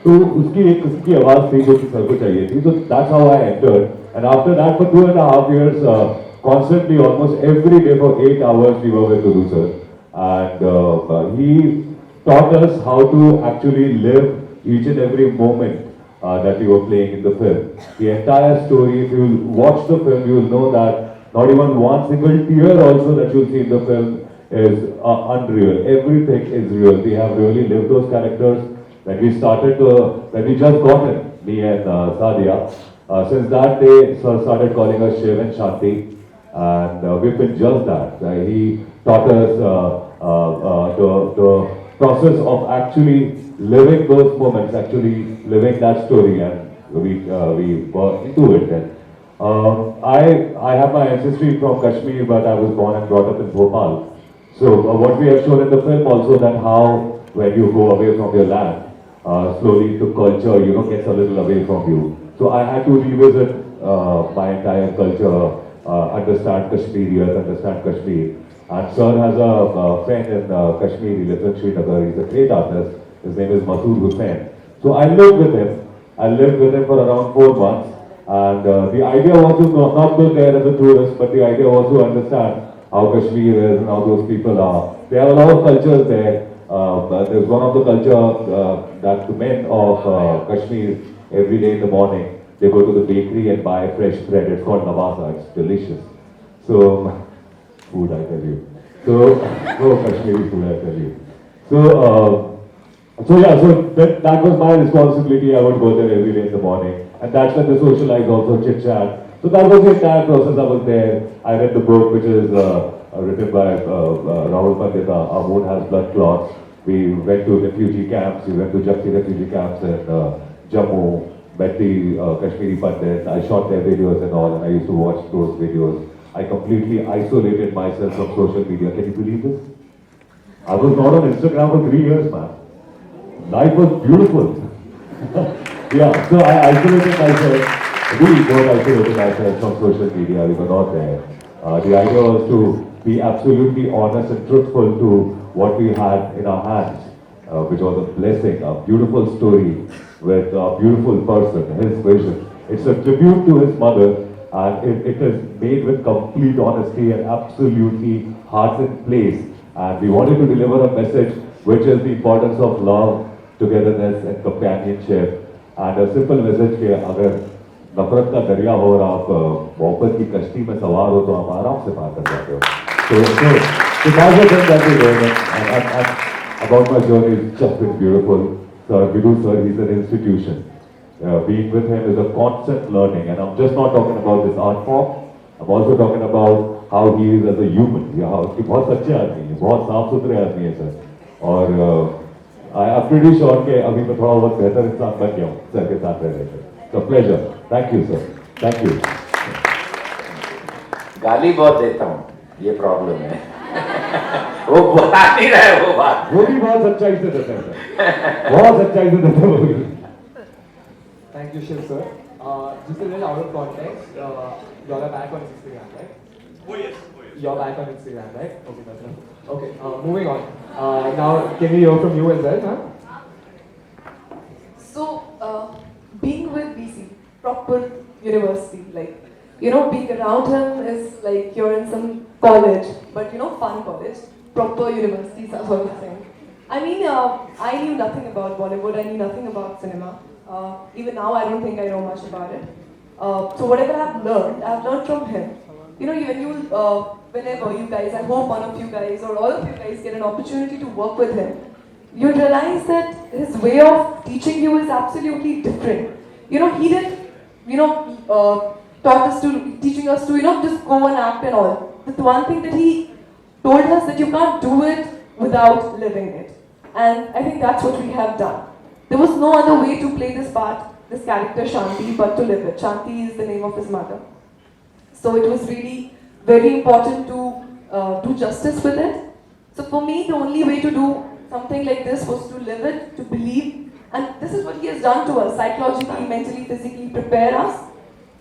उसकी आवाज थी जो कि सर को चाहिए थी। So that's how I entered. And after that, for 2.5 years, constantly, almost every day for 8 hours, we were with Vidu sir. And he taught us how to actually live each and every moment that we were playing in the film. The entire story, if you watch the film, you will know that not even one single tear also that you'll see in the film is unreal. Everything is real. We have really lived those characters. When we just got in, me and Sadia, since that day, sir started calling us Shiv and Shanti, and we've been just that. He taught us the process of actually living those moments, actually living that story, and we were into it then. I have my ancestry from Kashmir, but I was born and brought up in Bhopal. So what we have shown in the film also, that how when you go away from your land, slowly the culture, gets a little away from you. So I had to revisit my entire culture, understand Kashmirians, understand Kashmir. And sir has a friend in Kashmir, he lives in Srinagar, he's a great artist. His name is Masood Hussain. So I lived with him. I lived with him for around 4 months. And the idea was to not go there as a tourist, but the idea was to understand how Kashmir is and how those people are. They have a lot of cultures there. There's one of the culture that the men of Kashmir, every day in the morning, they go to the bakery and buy fresh bread. It's called Navasa. It's delicious. So, food, I tell you. So, Kashmiri food, I tell you. So that was my responsibility. I would go there every day in the morning. And that's when the socialize also, chit chat. So that was the entire process. I was there. I read the book, which is written by Rahul Pandita, Our Moon Has Blood Clots. We went to refugee camps. We went to Jakti refugee camps in Jammu, met the Kashmiri Pandits. I shot their videos and all, and I used to watch those videos. I completely isolated myself from social media. Can you believe this? I was not on Instagram for 3 years, man. Life was beautiful. Yeah, so I isolated myself. We both isolated ourselves from social media. We were not there. The idea was to be absolutely honest and truthful to what we had in our hands. which was a blessing, a beautiful story with a beautiful person, his vision. It's a tribute to his mother, and it is made with complete honesty and absolutely hearts in place. And we wanted to deliver a message which is the importance of love, togetherness and companionship. And a simple message कि अगर नफरत का दरिया हो और आप मोहब्बत की कश्ती में सवार हो तो आप आराम से पार कर जाते हो. So that's the thing that we're doing. And about my journey, it's just been beautiful. Sir, Vidu sir, he's an institution. Being with him is a constant learning, and I'm just not talking about this art form. I'm also talking about how he is as a human. Yeah, कि बहुत सच्चे आदमी हैं, बहुत साफ सुथरे आदमी हैं सर. और I'm pretty sure कि अभी मैं थोड़ा बहुत बेहतर इंसान बन गया हूँ सर के साथ रहने से. So pleasure. Thank you sir. Thank you. गाली बहुत देता हूँ, ये प्रॉब्लम है. वो बता नहीं रहा है वो बात. वो भी बहुत सच्चाई से देते हैं सर. बहुत सच्चाई से देते हैं वो भी. Thank you, Shiv sir. Just a little out of context, y'all are back on Instagram, right? Oh yes, oh yes. You're back on Instagram, right? Okay, that's enough. Okay, moving on. Now, can we hear from you as well, huh? So, being with BC, proper university, like, being around him is like you're in some college, but fun college, proper university, that sort of thing. I mean, I knew nothing about Bollywood, I knew nothing about cinema. Even now, I don't think I know much about it. So whatever I've learned from him. Whenever you guys, I hope one of you guys or all of you guys get an opportunity to work with him, you realize that his way of teaching you is absolutely different. He didn't, teaching us to, just go and act and all. The one thing that he told us that you can't do it without living it. And I think that's what we have done. There was no other way to play this part, this character Shanti, but to live it. Shanti is the name of his mother. So it was really very important to do justice with it. So for me, the only way to do something like this was to live it, to believe. And this is what he has done to us, psychologically, mentally, physically, prepare us.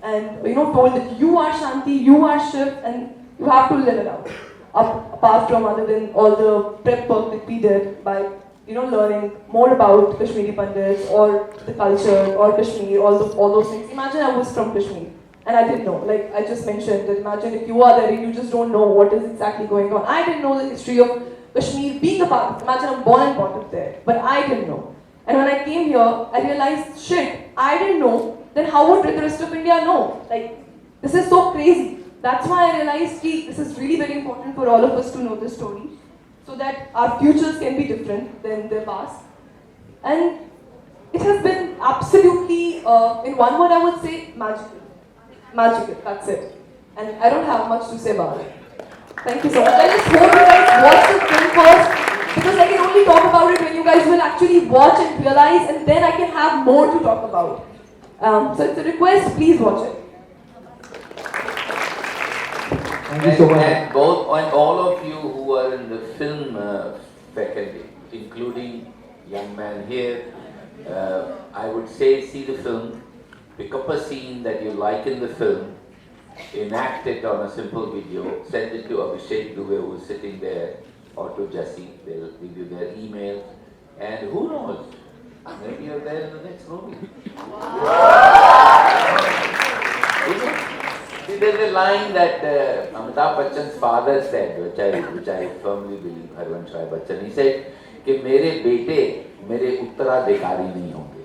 And told that you are Shanti, you are Shiv, and you have to live it out. Apart from other than all the prep work that we did by learning more about Kashmiri Pandits or the culture or Kashmir, all those things. Imagine I was from Kashmir and I didn't know. Like I just mentioned, that imagine if you are there and you just don't know what is exactly going on. I didn't know the history of Kashmir being a part of it. Imagine I'm born and brought up there, but I didn't know. And when I came here, I realized, shit, I didn't know. Then how would the rest of India know? Like, this is so crazy. That's why I realized this is really very important for all of us to know this story, so that our futures can be different than their past. And it has been absolutely, in one word I would say, magical. Magical, that's it. And I don't have much to say about it. Thank you so much. I just hope you guys watch the film first, because I can only talk about it when you guys will actually watch and realize, and then I can have more to talk about. So it's a request, please watch it. Thank you so much. And all of you who are in the film faculty, including young man here, I would say see the film, pick up a scene that you like in the film, enact it on a simple video, send it to Abhishek Dubey who is sitting there, or to Jesse, they'll give you their email, and who knows, maybe you're there in the next movie. See, there's a line that Amitabh Bachchan's father said, which I firmly believe, Harvansh Rai Bachchan. He said कि मेरे बेटे मेरे उत्तराधिकारी नहीं होंगे.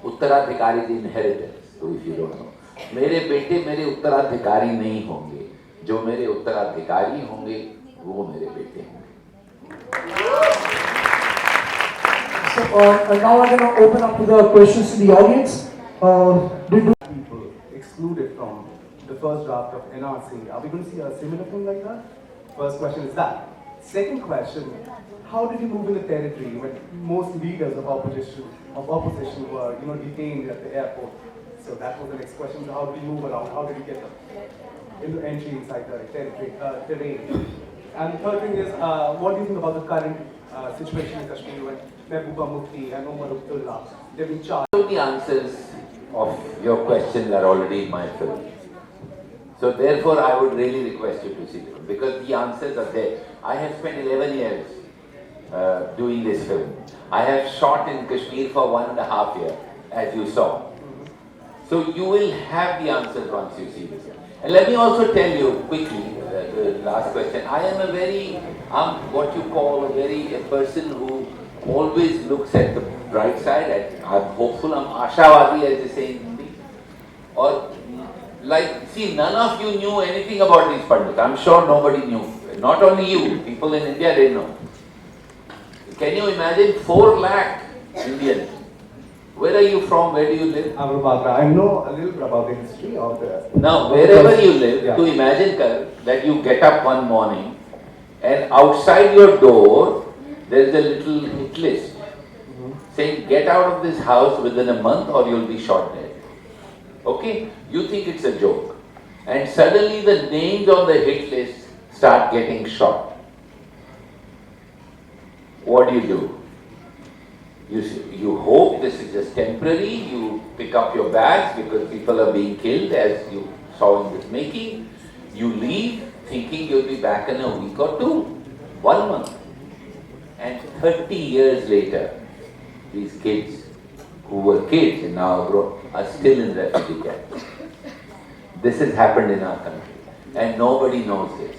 उत्तराधिकारी is inheritance, so if you don't know. मेरे बेटे मेरे उत्तराधिकारी नहीं होंगे. जो मेरे उत्तराधिकारी होंगे, वो मेरे बेटे होंगे. So now I'm going to open up to the questions to the audience. People excluded from the first draft of NRC. Are we going to see a similar thing like that? First question is that. Second question, how did you move in the territory when most leaders of opposition were detained at the airport? So that was the next question. So how did you move around? How did you get into entry inside the territory, terrain? And the third thing is, what do you think about the current situation in Kashmir when Mehbooba Mufti and Omar Abdullah, they've been charged? So the answers of your questions are already in my film. So therefore I would really request you to see it, because the answers are there. I have spent 11 years doing this film. I have shot in Kashmir for 1.5 years, as you saw. So you will have the answers once you see this. And let me also tell you quickly, the last question. I am I'm what you call a person who always looks at the bright side. I'm hopeful, I'm ashawadi, as they say in Hindi. Or, see, none of you knew anything about these pandits. I'm sure nobody knew. Not only you, people in India didn't know. Can you imagine 4 lakh Indians? Where are you from? Where do you live? I'm from Agra. I know a little bit about the history of the... Now, wherever you live, Yeah. to imagine that you get up one morning and outside your door, there is a little hit list saying, get out of this house within a month or you'll be shot dead. Okay? You think it's a joke. And suddenly the names on the hit list start getting shot. What do? You hope this is just temporary, you pick up your bags because people are being killed, as you saw in this making. You leave thinking you'll be back in a week or 2, 1 month. And 30 years later, these kids who were kids and now grown are still in refugee camps. This has happened in our country and nobody knows this.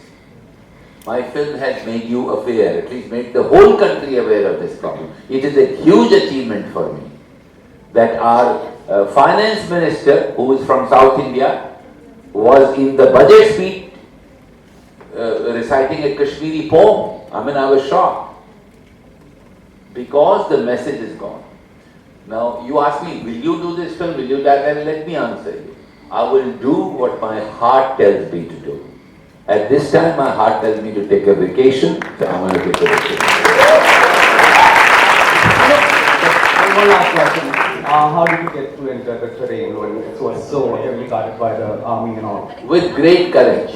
My film has made you aware, at least made the whole country aware of this problem. It is a huge achievement for me that our finance minister, who is from South India, was in the budget speech reciting a Kashmiri poem. I mean, I was shocked because the message is gone. Now, you ask me, will you do this film, will you do that? And let me answer you. I will do what my heart tells me to do. At this time, my heart tells me to take a vacation, so I'm going to take a vacation. And one last question. How did you get to enter the terrain when it was so heavily guarded by the army and all? With great courage.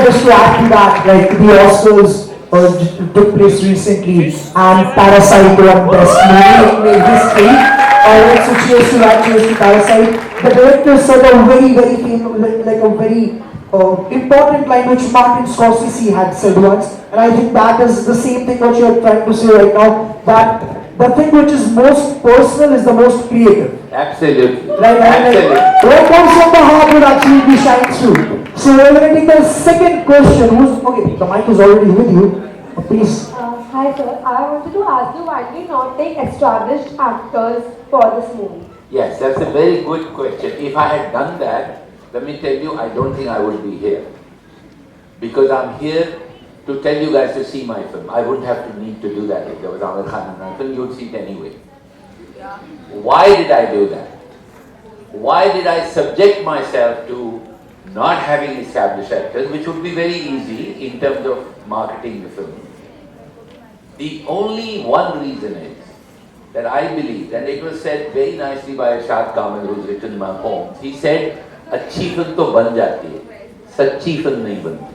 Just to add to that, like the Oscars took place recently, and Parasite won Best Movie in history. So cheers to that, cheers to Parasite. The director said a very famous, like a very important line which Martin Scorsese had said once, and I think that is the same thing what you're trying to say right now, that the thing which is most personal is the most creative. Absolutely. Right? Absolutely. What comes from the heart would actually be shines through. So we're going to take the second question. Okay, the mic is already with you. Please. Hi sir, I wanted to ask you why did you not take established actors for this movie? Yes, that's a very good question. If I had done that, let me tell you, I don't think I would be here. Because I'm here to tell you guys to see my film. I wouldn't have to need to do that if there was Amir Khan in my film, you would see it anyway. Why did I do that? Why did I subject myself to not having established actors, which would be very easy in terms of marketing the film? The only one reason is that I believe, and it was said very nicely by Ashad Kamil, who's written my poems. He said, "अच्छी film तो बन जाती है, सच्ची film नहीं बनती."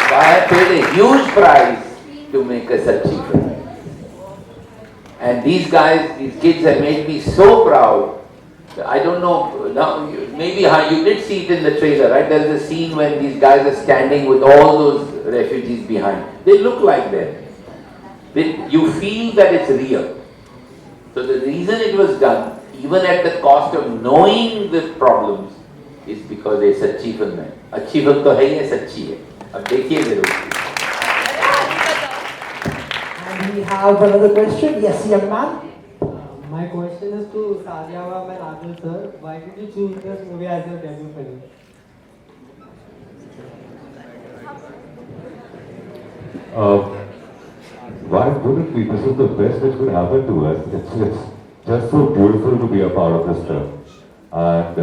So I paid a huge price to make a सच्ची film. And these guys, these kids have made me so proud. I don't know, now maybe you did see it in the trailer, right? There's a scene when these guys are standing with all those refugees behind. They look like them. You feel that it's real. So the reason it was done, even at the cost of knowing the problems, is because ये सच्ची film है. अच्छी film तो है ही है, सच्ची है. अब देखिए जरूर. And we have another question. Yes, young man. My question is to Saryabam and Adil sir. Why did you choose this movie as your debut film? Why wouldn't we? This is the best which could happen to us. It's just so beautiful to be a part of this film. And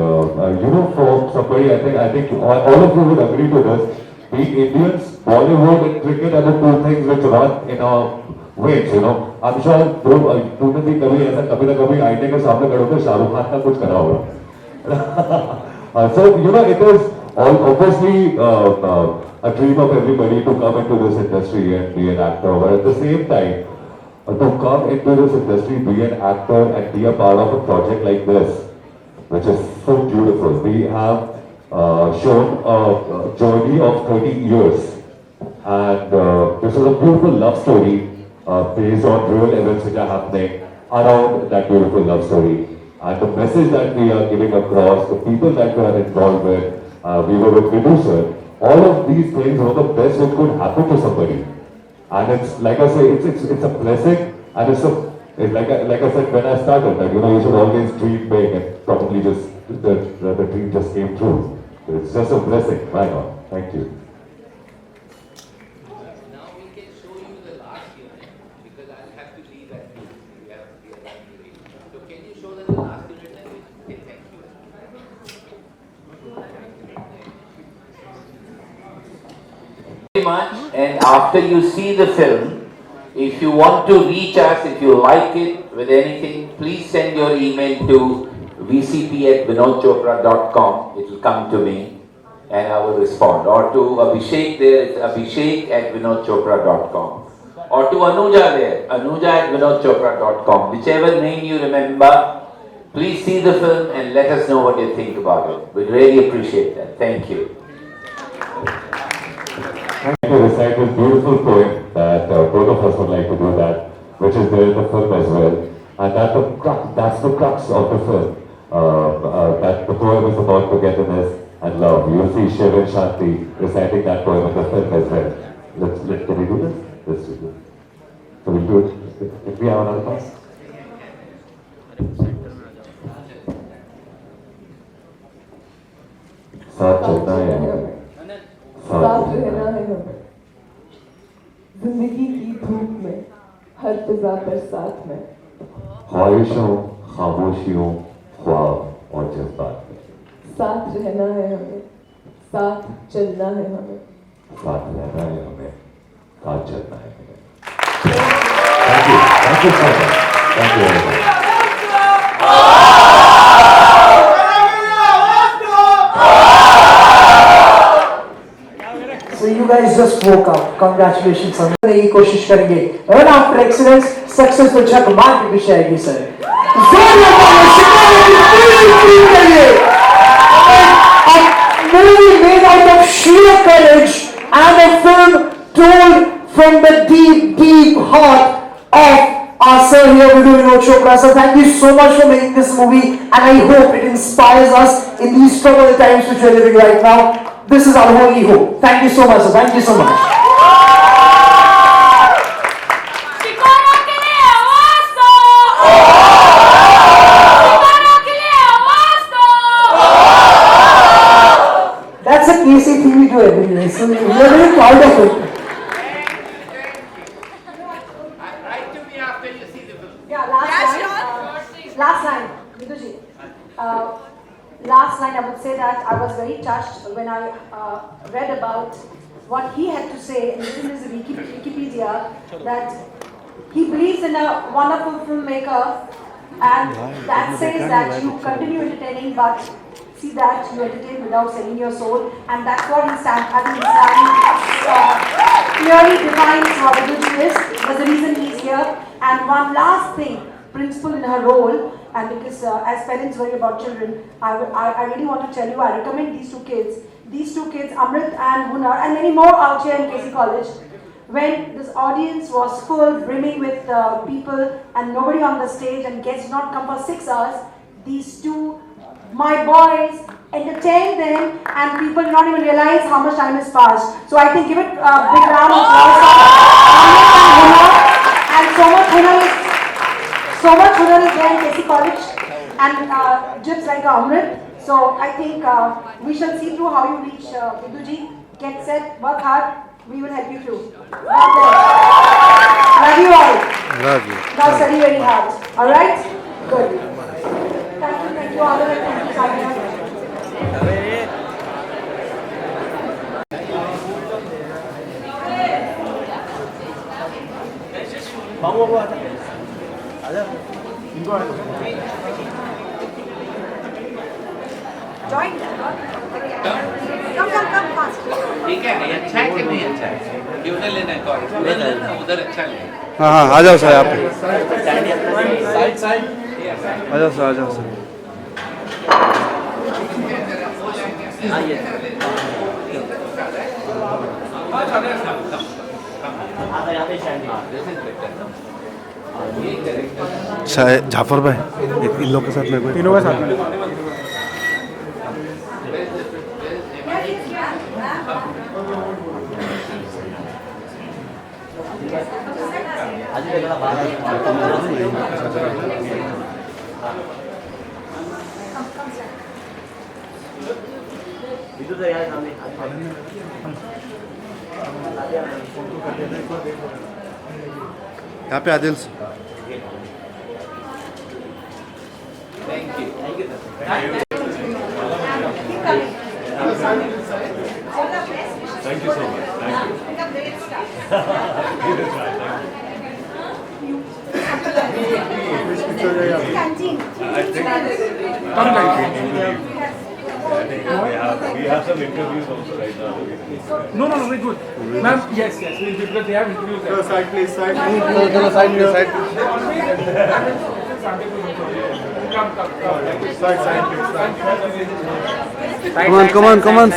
for somebody, I think all of you would agree to this. Being Indians, Bollywood and cricket are the two things which run in our veins. I'm sure तूने भी कभी ऐसा कभी ना कभी आईने के सामने खड़े होकर शाहरुख खान का कुछ करा होगा. So it is obviously a dream of everybody to come into this industry and be an actor, but at the same time, to come into this industry, be an actor and be a part of a project like this, which is so beautiful. We have shown a journey of 13 years. And this is a beautiful love story based on real events which are happening around that beautiful love story. And the message that we are giving across, the people that we are involved with, we were with Vidhu sir, all of these things are the best that could happen to somebody. And it's, like I say, it's a blessing, and it's like I said when I started, that you should always dream big, and probably just, the dream just came true. It's just a blessing, why not? Thank you. Now we can show you the last unit, because I'll have to leave at 2. We are running late. So can you show them the last unit and we can thank you? Very much, and after you see the film, if you want to reach us, if you like it with anything, please send your email to vcp@vinodchopra.com. It will come to me and I will respond. Or to Abhishek there, it's abhishek@vinodchopra.com. Or to Anuja there, anuja@vinodchopra.com. Whichever name you remember, please see the film and let us know what you think about it. We'd really appreciate that. Thank you. Thank you to recite this beautiful poem that both of us would like to do that, which is there in the film as well. And that's the crux of the film. That the poem is about togetherness and love. You'll see Shiv and Shanti reciting that poem in the film as well. Can we do this? Let's do this. So we'll do it. If we have another class. साथ चलना है हमें, साथ रहना है हमें, जिंदगी की धूप में, हर फिजा बरसात में, ख्वाहिशों, खामोशियों, ख्वाब और जज्बात में, साथ रहना है हमें, साथ चलना है हमें, साथ रहना है हमें, साथ चलना है हमें. Thank you so much. Thank you very much. So you guys just woke up. Congratulations on यही कोशिश करेंगे. Run after excellence, success तो झक मार के पीछे आएगी sir. A movie made out of sheer courage and a film told from the deep heart of our sir here, Vinod Chopra. So thank you so much for making this movie, and I hope it inspires us in these troubled times which we are living right now. This is our only hope. Thank you so much, sir. Thank you so much. That's a KC thing we do every day, so we are very proud of it. Write to me after you see the film. Yeah, last line, Vidhuji. Last line, I would say that I was very touched when I read about what he had to say in his Wikipedia, that he believes in a wonderful filmmaker, and that says that you continue entertaining, but see that you entertain without selling your soul, and that's what he stands. I think he clearly defines what Vidhuji is. That's the reason he is here. And one last thing, principal in her role, and because as parents worry about children, I really want to tell you, I recommend these two kids, Amrit and Hunar, and many more out here in KC College. When this audience was full, brimming with people, and nobody on the stage, and guests not come for 6 hours, these two, my boys, entertain them, and people not even realize how much time has passed. So I think give it a big round of applause. And so much Hunar is there in KC College, and just like Amrit. So I think we shall see through how you reach Vidhuji. Get set, work hard. We will help you through. God bless. Love you all. Love you. Now study very hard. All right? Good. Thank you all. Thank you, Sanya. Join them. Come fast. ठीक है, ये अच्छा है कि नहीं अच्छा है? क्यों नहीं लेना है कॉल? उधर अच्छा है. हाँ हाँ आ जाओ सर आप. साइड आ जाओ सर आ जाओ सर. शायद जाफर भाई इन लोग के साथ मेरे को तीनों के साथ में यहाँ पे Adil Thank you so much. Thank you. We have some interviews also right now. No, very good. Ma'am, yes, because they have interviews. side please, side. चलो साइड में साइड कम ऑन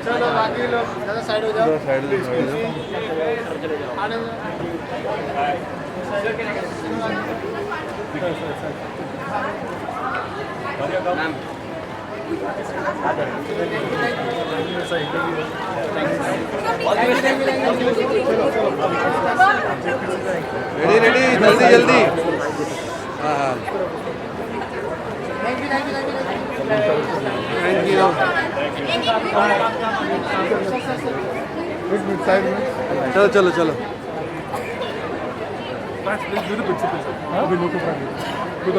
चलो बाकी लोग साइड हो जाओ साइड रेडी जल्दी जल्दी हाँ थैंक यू चलो चलो चलो Good